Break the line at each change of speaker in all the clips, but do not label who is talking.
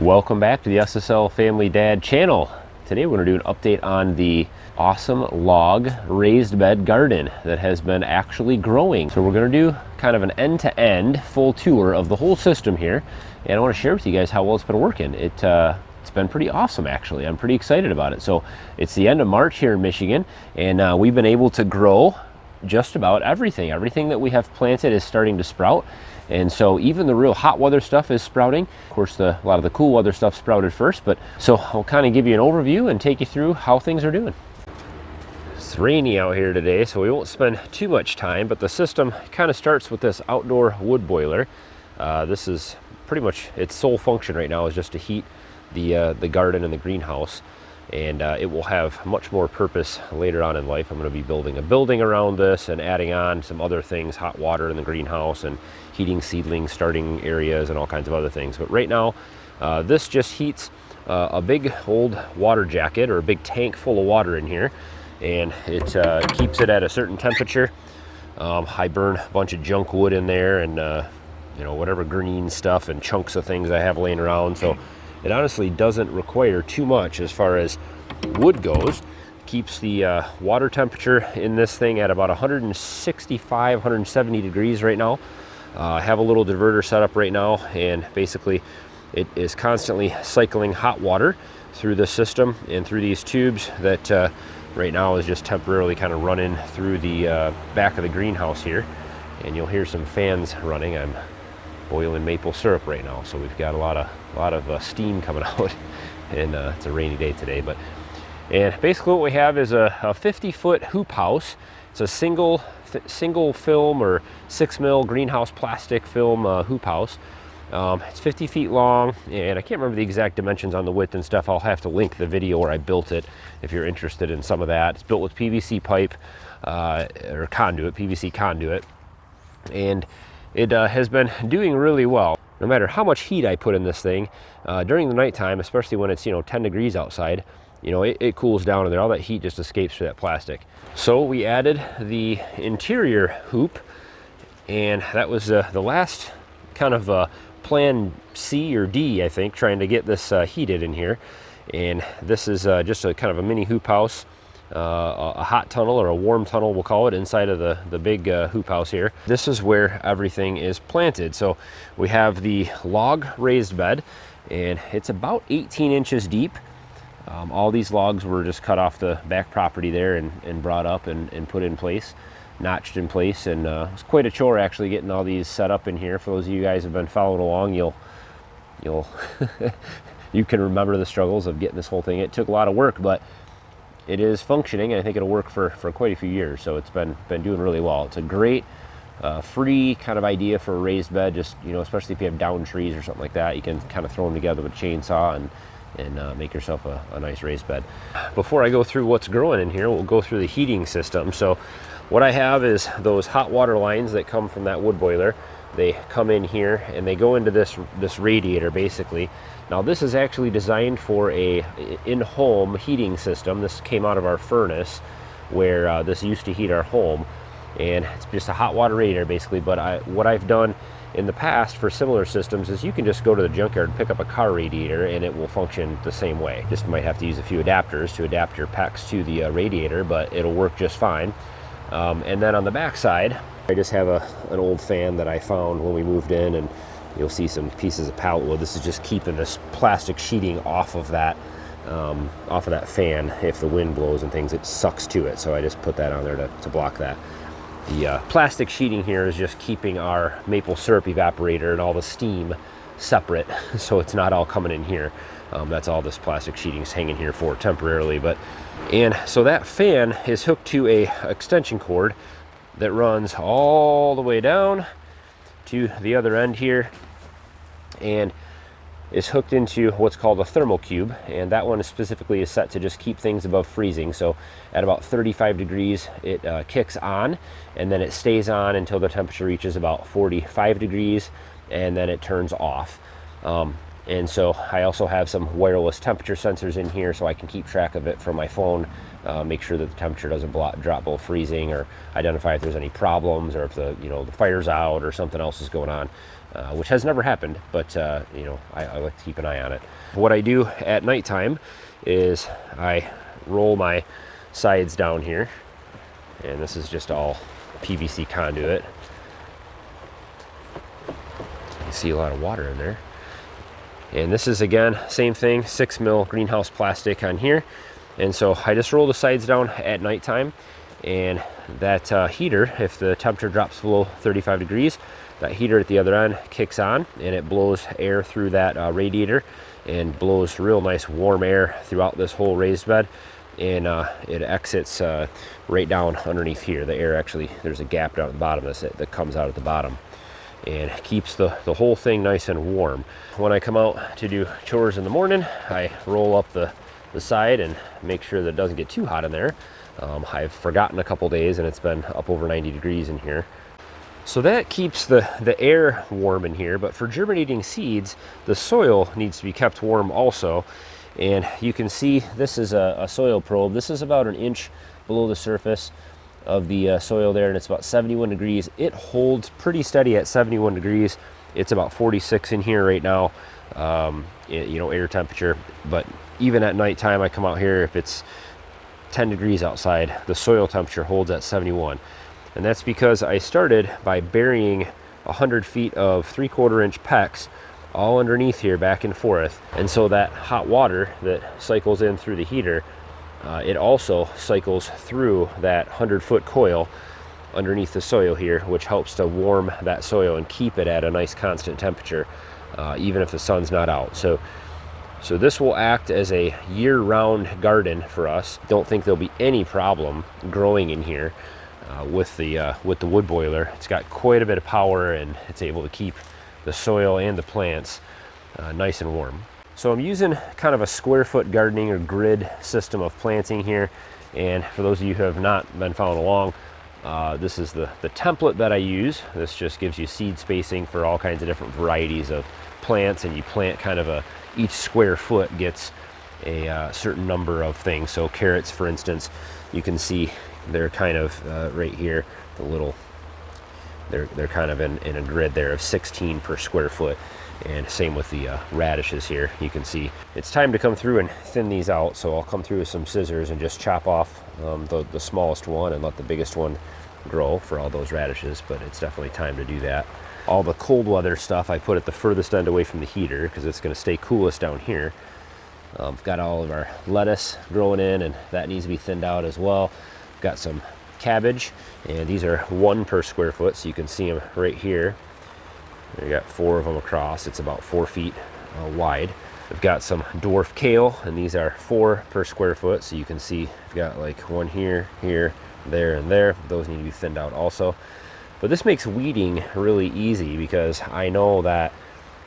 Welcome back to the SSL Family Dad channel. Today we're going to do an update on the awesome log raised bed garden that has been actually growing. So we're going to do kind of an end-to-end full tour of the whole system here, and I want to share with you guys how well it's been working. It's been pretty awesome, actually. I'm pretty excited about it. So it's the end of March here in Michigan, and we've been able to grow just about everything. Everything that we have planted is starting to sprout. And so even the real hot weather stuff is sprouting. Of course, a lot of the cool weather stuff sprouted first, but so I'll kind of give you an overview and take you through how things are doing. It's rainy out here today, so we won't spend too much time, but the system kind of starts with this outdoor wood boiler. This is pretty much its sole function right now is just to heat the garden and the greenhouse. And it will have much more purpose later on in life. I'm going to be building a building around this and adding on some other things, hot water in the greenhouse and heating seedlings, starting areas, and all kinds of other things. But right now, this just heats a big old water jacket or a big tank full of water in here, and it keeps it at a certain temperature. I burn a bunch of junk wood in there and you know, whatever green stuff and chunks of things I have laying around. So it honestly doesn't require too much as far as wood goes. Keeps the water temperature in this thing at about 165, 170 degrees right now. I have a little diverter set up right now, and basically it is constantly cycling hot water through the system and through these tubes that right now is just temporarily kind of running through the back of the greenhouse here. And you'll hear some fans running. I'm boiling maple syrup right now, so we've got a lot of steam coming out, and it's a rainy day today. And basically what we have is a 50-foot hoop house. It's a single film or 6 mil greenhouse plastic film hoop house. It's 50 feet long, and I can't remember the exact dimensions on the width and stuff. I'll have to link the video where I built it if you're interested in some of that. It's built with PVC pipe or conduit, PVC conduit, and it has been doing really well. No matter how much heat I put in this thing during the nighttime, especially when it's 10 degrees outside, it cools down in there. All that heat just escapes through that plastic. So we added the interior hoop, and that was the last kind of plan C or D, I think, trying to get this heated in here. And this is just a kind of a mini hoop house. A hot tunnel, or a warm tunnel we'll call it, inside of the big hoop house here. This is where everything is planted. So we have the log raised bed, and it's about 18 inches deep. All these logs were just cut off the back property there and brought up and put in place, notched in place, and it's quite a chore actually getting all these set up in here. For those of you guys who have been following along, you'll you can remember the struggles of getting this whole thing. It took a lot of work, but it is functioning, and I think it'll work for quite a few years. So it's been doing really well. It's a great free kind of idea for a raised bed. Just especially if you have down trees or something like that, you can kind of throw them together with a chainsaw and make yourself a nice raised bed. Before I go through what's growing in here, we'll go through the heating system. So what I have is those hot water lines that come from that wood boiler. They come in here and they go into this radiator basically. Now this is actually designed for a in-home heating system. This came out of our furnace where this used to heat our home, and it's just a hot water radiator basically. But what I've done in the past for similar systems is you can just go to the junkyard and pick up a car radiator, and it will function the same way. Just might have to use a few adapters to adapt your PEX to the radiator, but it'll work just fine. And then on the back side, I just have an old fan that I found when we moved in, and you'll see some pieces of pallet wood. This is just keeping this plastic sheeting off of that fan. If the wind blows and things, it sucks to it. So I just put that on there to block that. The plastic sheeting here is just keeping our maple syrup evaporator and all the steam separate, so it's not all coming in here. That's all this plastic sheeting is hanging here for temporarily. And so that fan is hooked to a extension cord that runs all the way down to the other end here, and is hooked into what's called a thermal cube, and that one specifically is set to just keep things above freezing. So at about 35 degrees it kicks on, and then it stays on until the temperature reaches about 45 degrees, and then it turns off. And so I also have some wireless temperature sensors in here so I can keep track of it from my phone, make sure that the temperature doesn't drop below freezing, or identify if there's any problems, or if the fire's out or something else is going on, which has never happened, but I like to keep an eye on it. What I do at nighttime is I roll my sides down here, and this is just all PVC conduit. You see a lot of water in there. And this is, again, same thing, 6 mil greenhouse plastic on here. And so I just roll the sides down at nighttime, and that heater, if the temperature drops below 35 degrees, that heater at the other end kicks on, and it blows air through that radiator and blows real nice warm air throughout this whole raised bed. And it exits right down underneath here. The air actually, there's a gap down at the bottom that comes out at the bottom, and keeps the whole thing nice and warm. When I come out to do chores in the morning, I roll up the side and make sure that it doesn't get too hot in there. I've forgotten a couple days, and it's been up over 90 degrees in here. So that keeps the air warm in here, but for germinating seeds, the soil needs to be kept warm also. And you can see this is a soil probe. This is about an inch below the surface of the soil there, and it's about 71 degrees. It holds pretty steady at 71 degrees. It's about 46 in here right now, air temperature. But even at nighttime, I come out here, if it's 10 degrees outside, the soil temperature holds at 71. And that's because I started by burying 100 feet of 3/4 inch PEX all underneath here, back and forth. And so that hot water that cycles in through the heater, it also cycles through that 100-foot coil underneath the soil here, which helps to warm that soil and keep it at a nice constant temperature, even if the sun's not out. So this will act as a year-round garden for us. Don't think there'll be any problem growing in here with the wood boiler. It's got quite a bit of power, and it's able to keep the soil and the plants nice and warm. So I'm using kind of a square foot gardening or grid system of planting here. And for those of you who have not been following along, this is the template that I use. This just gives you seed spacing for all kinds of different varieties of plants, and you plant kind of each square foot gets a certain number of things. So carrots, for instance, you can see they're kind of right here, they're kind of in a grid there of 16 per square foot. And same with the radishes here. You can see it's time to come through and thin these out. So I'll come through with some scissors and just chop off the smallest one and let the biggest one grow for all those radishes. But it's definitely time to do that. All the cold weather stuff I put at the furthest end away from the heater because it's going to stay coolest down here. We've got all of our lettuce growing in, and that needs to be thinned out as well. Got some cabbage, and these are 1 per square foot, so you can see them right here. We got 4 of them across. It's about 4 feet wide. We've got some dwarf kale, and these are 4 per square foot, so you can see we've got like 1 here, here, there, and there. Those need to be thinned out also. But this makes weeding really easy because I know that,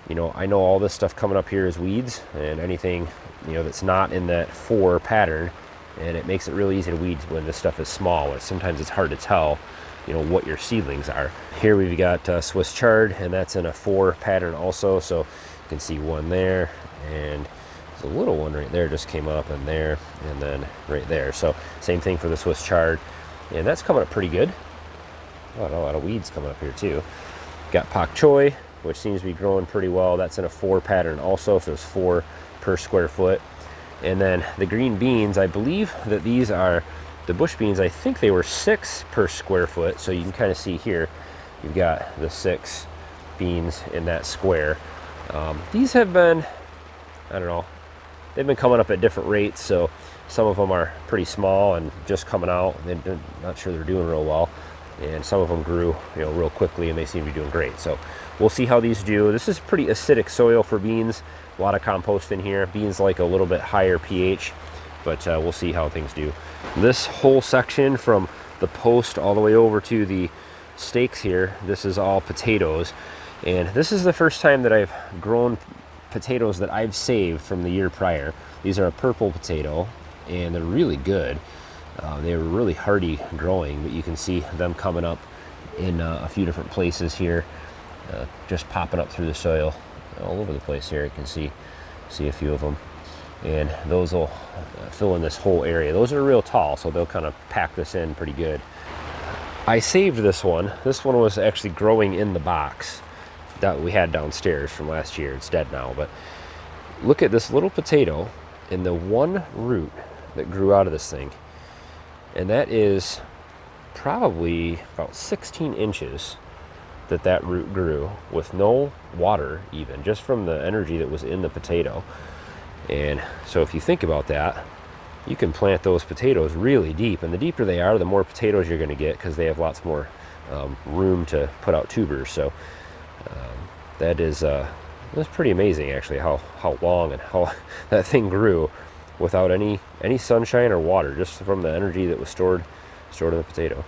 I know all this stuff coming up here is weeds, and anything, that's not in that 4 pattern, and it makes it really easy to weed when this stuff is small. Sometimes it's hard to tell, what your seedlings are. Here we've got Swiss chard, and that's in a 4 pattern also. So you can see 1 there, and there's a little one right there just came up, and there, and then right there. So same thing for the Swiss chard, and that's coming up pretty good. Oh, a lot of weeds coming up here too. Got pak choi, which seems to be growing pretty well. That's in a 4 pattern also, so it's 4 per square foot. And then the green beans, I believe that these are the bush beans. I think they were 6 per square foot. So you can kind of see here, you've got the 6 beans in that square. These have been, I don't know, they've been coming up at different rates. So some of them are pretty small and just coming out. They're not sure they're doing real well. And some of them grew, real quickly, and they seem to be doing great. So we'll see how these do. This is pretty acidic soil for beans. A lot of compost in here. Beans like a little bit higher pH, but we'll see how things do. This whole section from the post all the way over to the stakes here, this is all potatoes. And this is the first time that I've grown potatoes that I've saved from the year prior. These are a purple potato, and they're really good. They were really hardy growing, but you can see them coming up in a few different places here, just popping up through the soil. all over the place here. You can see a few of them, and those will fill in this whole area. Those are real tall, so they'll kind of pack this in pretty good. I saved this one. This one was actually growing in the box that we had downstairs from last year. It's dead now, but look at this little potato and the one root that grew out of this thing, and that is probably about 16 inches that root grew with no water, even just from the energy that was in the potato. And so if you think about that, you can plant those potatoes really deep, and the deeper they are, the more potatoes you're going to get, because they have lots more room to put out tubers. So that's pretty amazing, actually, how long and how that thing grew without any sunshine or water, just from the energy that was stored in the potato.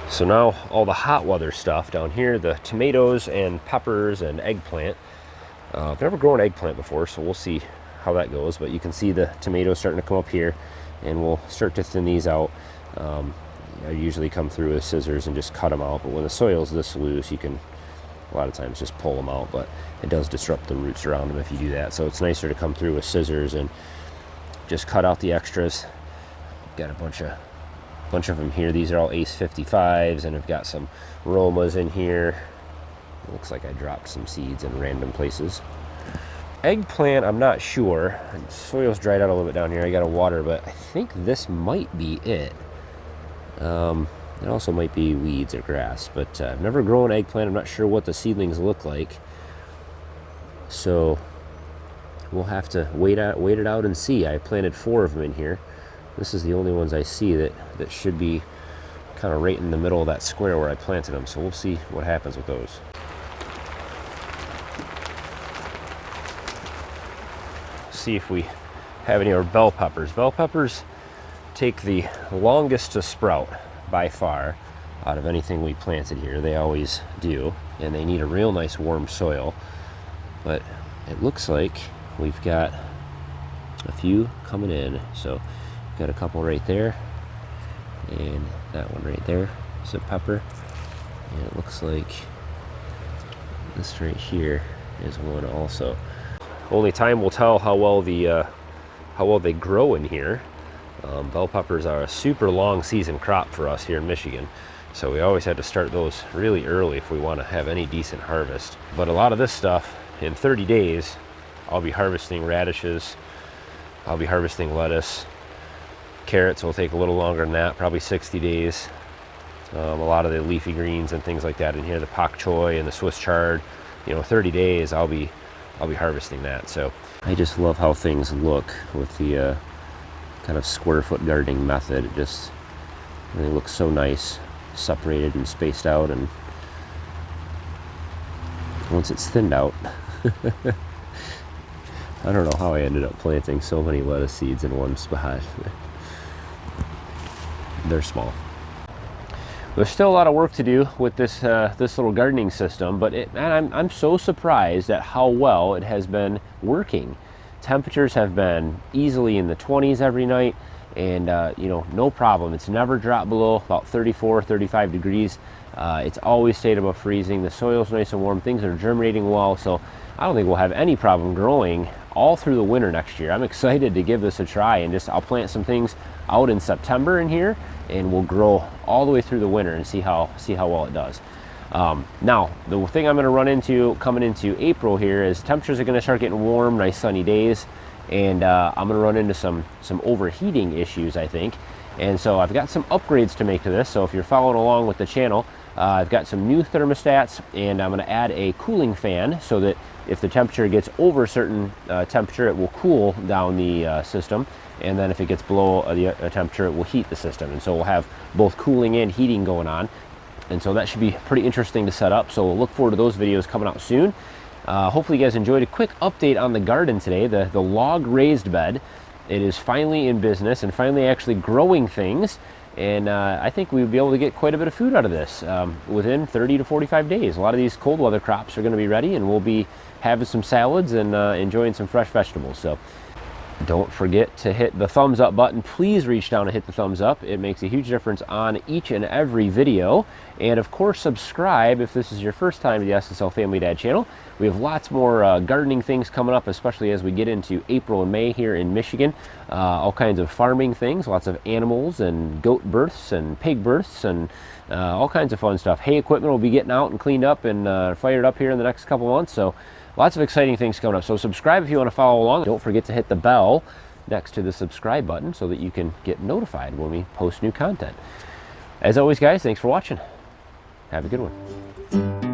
So now all the hot weather stuff down here, the tomatoes and peppers and eggplant. I've never grown eggplant before, so we'll see how that goes, but you can see the tomatoes starting to come up here, and we'll start to thin these out. I usually come through with scissors and just cut them out, but when the soil's this loose, you can a lot of times just pull them out, but it does disrupt the roots around them if you do that. So it's nicer to come through with scissors and just cut out the extras. Got a bunch of them here. These are all Ace 55s, and I've got some Romas in here. It looks like I dropped some seeds in random places. Eggplant, I'm not sure. The soil's dried out a little bit down here. I got to water, but I think this might be it. It also might be weeds or grass, but I've never grown eggplant. I'm not sure what the seedlings look like, so we'll have to wait it out and see. I planted 4 of them in here. This is the only ones I see that should be kind of right in the middle of that square where I planted them, so we'll see what happens with those. See if we have any of our bell peppers. Bell peppers take the longest to sprout by far out of anything we planted here. They always do, and they need a real nice warm soil. But it looks like we've got a few coming in. So got a couple right there, and that one right there is a pepper, and it looks like this right here is one also. Only time will tell how well they grow in here. Bell peppers are a super long season crop for us here in Michigan, so we always had to start those really early if we want to have any decent harvest. But a lot of this stuff, in 30 days, I'll be harvesting radishes, I'll be harvesting lettuce. Carrots will take a little longer than that, probably 60 days. A lot of the leafy greens and things like that in here, the pak choi and the Swiss chard, 30 days I'll be harvesting that. So I just love how things look with the kind of square foot gardening method. It just really looks so nice, separated and spaced out, and once it's thinned out I don't know how I ended up planting so many lettuce seeds in one spot. They're small. There's still a lot of work to do with this little gardening system, but I'm so surprised at how well it has been working. Temperatures have been easily in the 20s every night, and no problem. It's never dropped below about 34, 35 degrees. It's always stayed above freezing. The soil's nice and warm. Things are germinating well, so I don't think we'll have any problem growing all through the winter next year. I'm excited to give this a try, and I'll plant some things out in September in here, and we'll grow all the way through the winter and see how well it does. Now, the thing I'm going to run into coming into April here is temperatures are going to start getting warm, nice sunny days, and I'm going to run into some overheating issues, I think. And so I've got some upgrades to make to this. So if you're following along with the channel, I've got some new thermostats, and I'm going to add a cooling fan so that if the temperature gets over a certain temperature, it will cool down the system. And then if it gets below the temperature, it will heat the system. And so we'll have both cooling and heating going on. And so that should be pretty interesting to set up. So we'll look forward to those videos coming out soon. Hopefully you guys enjoyed a quick update on the garden today, the log raised bed. It is finally in business and finally actually growing things. And I think we'll be able to get quite a bit of food out of this within 30 to 45 days. A lot of these cold weather crops are going to be ready, and we'll be having some salads and enjoying some fresh vegetables. So Don't forget to hit the thumbs up button. Please reach down and hit the thumbs up. It makes a huge difference on each and every video. And of course, subscribe if this is your first time to the SSL Family Dad channel. We have lots more gardening things coming up, especially as we get into April and May here in Michigan. All kinds of farming things, lots of animals and goat births and pig births and all kinds of fun stuff. Hay equipment will be getting out and cleaned up and fired up here in the next couple months. So lots of exciting things coming up. So subscribe if you want to follow along. Don't forget to hit the bell next to the subscribe button so that you can get notified when we post new content. As always, guys, thanks for watching. Have a good one.